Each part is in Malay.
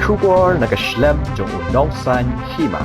Shubor nakaslem jong unongsan hima.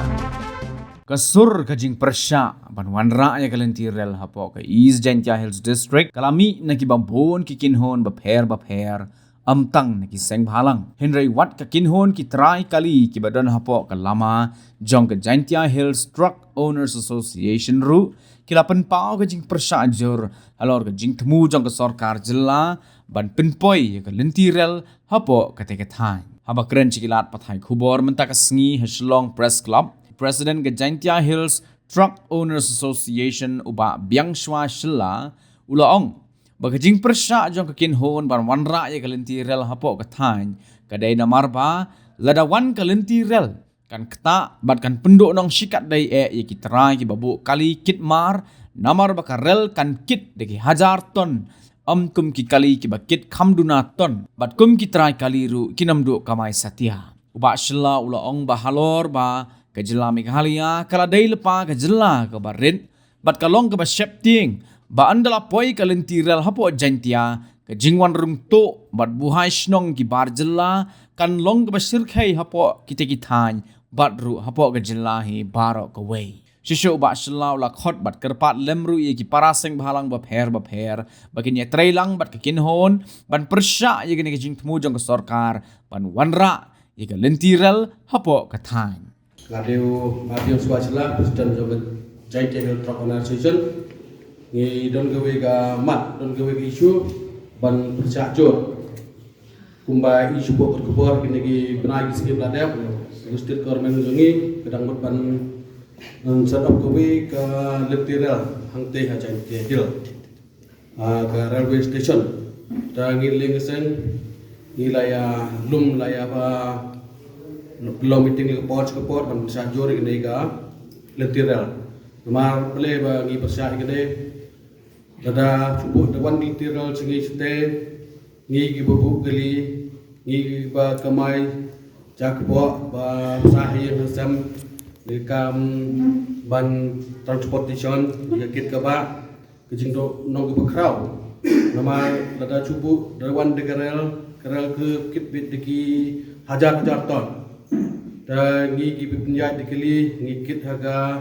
Kasur kajing persya banwan raya kalentirel hapo ka East Jaintia Hills District kalami nakibambon kikinhon bapher amtang nakiseng bhalang Henry Wat kakinhon kitrai kali kibadon hapo kalama jong ka Jaintia Hills Truck Owners Association ru kilapan pao kajing persya jor halor kajing temu jong ka sarkar jilla ban pinpoi kalentirel hapo katekathai haba keren cikilat pathai khubor mentaka sngi Hashlong Press Club President ke Jaintia Hills Truck Owners Association uba biang shwa shilla ulaong bagajing persya jong kakinhon ban wanra ya kalentirel hapo kathain kadai namarba ladawan kalentirel kan kta bat kan penduk nong shikat dai ye kitrai ki babu kali kitmar namar bakarel kan kit deki 1000 ton kum ki kali ki bakit khamduna ton bat kum ki trai kali ru kinamdu kamai satya uba shilla ulaong bahalor ba kejela Meghalaya kala dai lepa kejela ke barin bat kalong ke shepting ba andala poi kalentirel hapo Jaintia ke jingwan rung to bat buhai snong ki bar jela kan long ke sirkhai hapo kitekithan bat ru hapo kejela hi baro ke wei shisho ba shilla la khot bat kerpat lemru ye ki paraseng bhalang bapher bakin ye trailang bat kekinhon ban persya ye gene jing temu jong ke sarkar ban wanra ye kalentirel hapo kathain Radio Swachila, President of the Jaintia Hills Truck Owners Association, ni don gawe ga mat, don gawe ga isu ban persajur. Kumba isu bok kebor kini gi benai gi segi beladap, State Government jongi kadang buat ban set up gawe ke Leptirel hangte ha Jaintia Hills. Ke railway station. Dan ngiling sen ngilaya lum laya ba long meeting ke port ban sajur ke ga Leptirel mar ble ba ngi persya ke de dada cubu dewan Leptirel singi ste ngi gi bubu gali ngi ba kamai jakbo ba sahi sam dekam ban transportation yakit ka ba kejing do nong ke kraw nama dada cubu dewan degarel ke kit bit deki hajar ton dan ngi penjat dikeli ngikit harga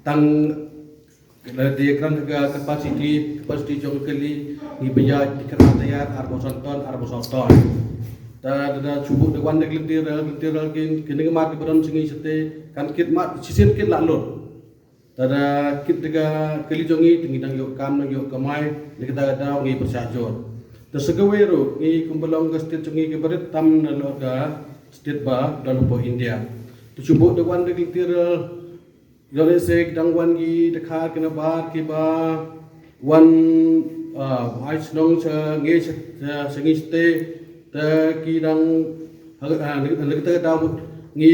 tang diagram harga kapasiti jong keli ngi penjat dikera tayar arbosan ton dan ada cubu dewan Leptirel kini kemat keberon singi sete kan kit mat sisin kit lalu tada kit daga keli jongi tinggi dang yok kam nang yok kamai dikata daw ngi persajur tersegaweru ngi kumbelong ke state jongi ke berit tam nalo ga state ba dan po India tu cuba dewan Leptirel jole se dangwan gi dekha kena bar ki ba wan ai snong se nge sengi ste ta ki dang negata daw ngi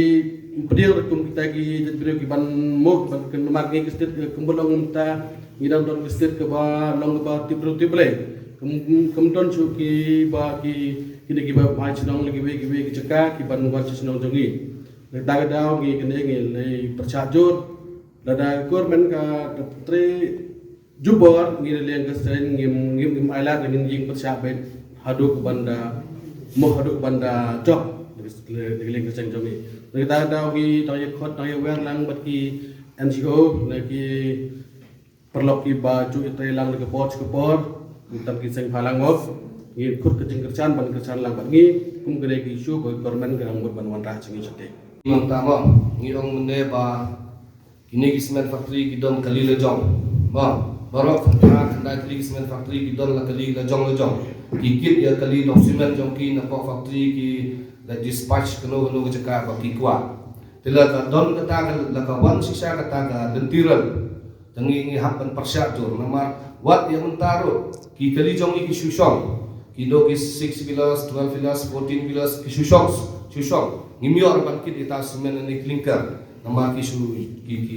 pedial kum kita gi jadbiro ki ban mo ban ken mar ngi state kumbelong ta ngi dang don state ke ba long ba tible kemudian cuki ba ki kini kiba mai senong lagi we cekak kiban wan senong jongi daga daw ngi kene ngi le persajur dada kormen ka tre jubor ngi le nga sen ngim ala ngin jing persabet hadu ke banda job le nga sen jongi daga daw ngi taya khot taya wer lang bat ki NGO lagi perlok ki baju itai lang ke port tam ki seng phalang of ngi khut kejing kerjaan ban kerjaan lang bat ngi kum gede ki isu ko government garang buat ban wan rah chingi chate mantama ngi ong mende ba kini ki cement factory ki don kali le jong ba barok ra kandai kali cement factory ki don la kali le jong ki kit ya kali no cement jong ki na po factory ki la dispatch kono ke jaka ba ki kwa tila ka don kata la ka wan sisa kata ka Leptirel tangi ngi hapan persya jur nama wat yang mentaro ki kali jong ki susong ki do ki 6 vilas 12 vilas 14 vilas ki susong ngimior ban kit ita semen ni clinker nama ki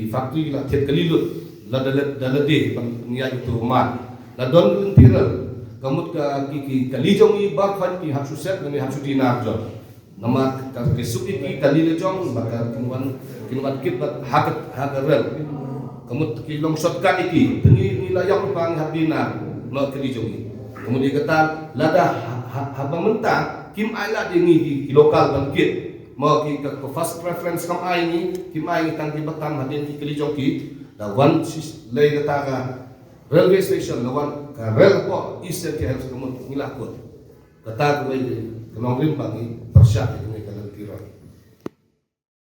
factory la tet kali lut la dalade ban nya itu mat la don Leptirel kamut ka ki kali jong i ba khan ki hapsu set ni hapsu dinar jor nama ka suki ki kali le jong baka kinwan kit bat hakarel kamut ki long shotgun iki tengi nilayang pang habina lo kali jong kemudian kata lada haba mentang kim ala dingi ki lokal bangkit mo ki ka first preference kam ai ni ki mai ni tang ki batam hatin ki kali jong ki da one le kata ka railway station la one ka rail po eastern KL kamun ngila ko kata ko bai kanong rim bangi persya ni